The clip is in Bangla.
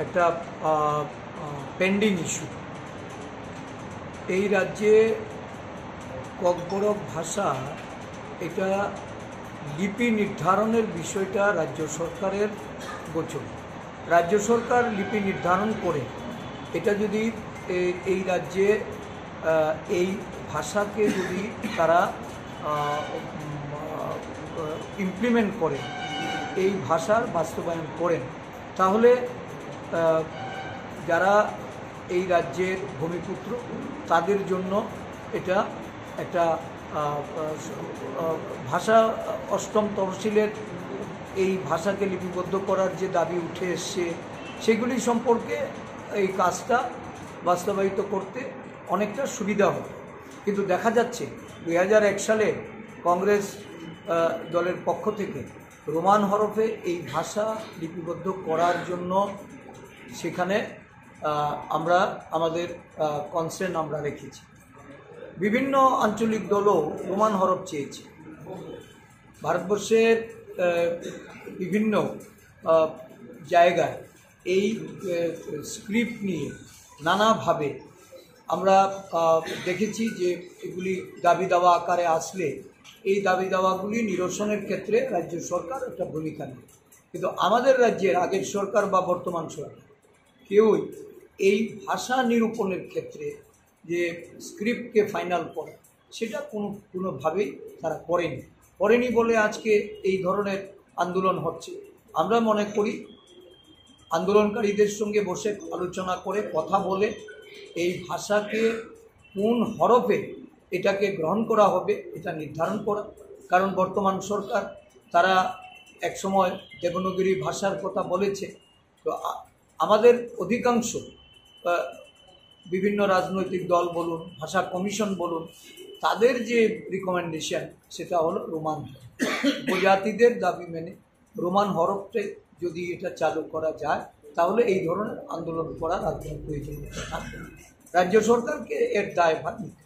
একটা পেন্ডিং ইস্যু। এই রাজ্যে ককবরক ভাষা এটা লিপি নির্ধারণের বিষয়টা রাজ্য সরকারের গোচর। রাজ্য সরকার লিপি নির্ধারণ করে এটা যদি এই রাজ্যে এই ভাষাকে যদি তারা ইমপ্লিমেন্ট করে, এই ভাষার বাস্তবায়ন করেন, তাহলে যারা এই রাজ্যের ভূমিপুত্র তাদের জন্য এটা একটা ভাষা অষ্টম তহসিলের এই ভাষাকে লিপিবদ্ধ করার যে দাবি উঠে এসছে সেগুলি সম্পর্কে এই কাজটা বাস্তবায়িত করতে অনেকটা সুবিধা হবে। কিন্তু দেখা যাচ্ছে 2001 সালে কংগ্রেস দলের পক্ষ থেকে রোমান হরফে এই ভাষা লিপিবদ্ধ করার জন্য সেখানে আমরা আমাদের কনসার্ন আমরা রেখেছি। বিভিন্ন আঞ্চলিক দলও রোমান হরফ চেয়েছে। ভারতবর্ষের বিভিন্ন জায়গায় এই স্ক্রিপ্ট নিয়ে নানাভাবে আমরা দেখেছি যে এগুলি দাবি দাওয়া আকারে আসলে এই দাবি দাওয়াগুলি নিরসনের ক্ষেত্রে রাজ্য সরকার একটা ভূমিকা নেয়। কিন্তু আমাদের রাজ্যের আগের সরকার বা বর্তমান সরকার কেউই এই ভাষা নিরূপণের ক্ষেত্রে যে স্ক্রিপ্টকে ফাইনাল করে সেটা কোনোভাবেই তারা করেনি বলে আজকে এই ধরনের আন্দোলন হচ্ছে। আমরা মনে করি আন্দোলনকারীদের সঙ্গে বসে আলোচনা করে কথা বলে এই ভাষাকে কোন হরফে এটাকে গ্রহণ করা হবে এটা নির্ধারণ করা। কারণ বর্তমান সরকার তারা একসময় দেবনাগরী ভাষার কথা বলেছে, তো আমাদের অধিকাংশ বিভিন্ন রাজনৈতিক দল বলুন, ভাষা কমিশন বলুন, তাদের যে রিকমেন্ডেশন সেটা হলো রোমান হরফ। উপজাতিদের দাবি মেনে রোমান হরফে যদি এটা চালু করা যায় তাহলে এই ধরনের আন্দোলন করার আর কোনো প্রয়োজনীয়তা থাকবে না। রাজ্য সরকারকে এর দায়ভার নিতে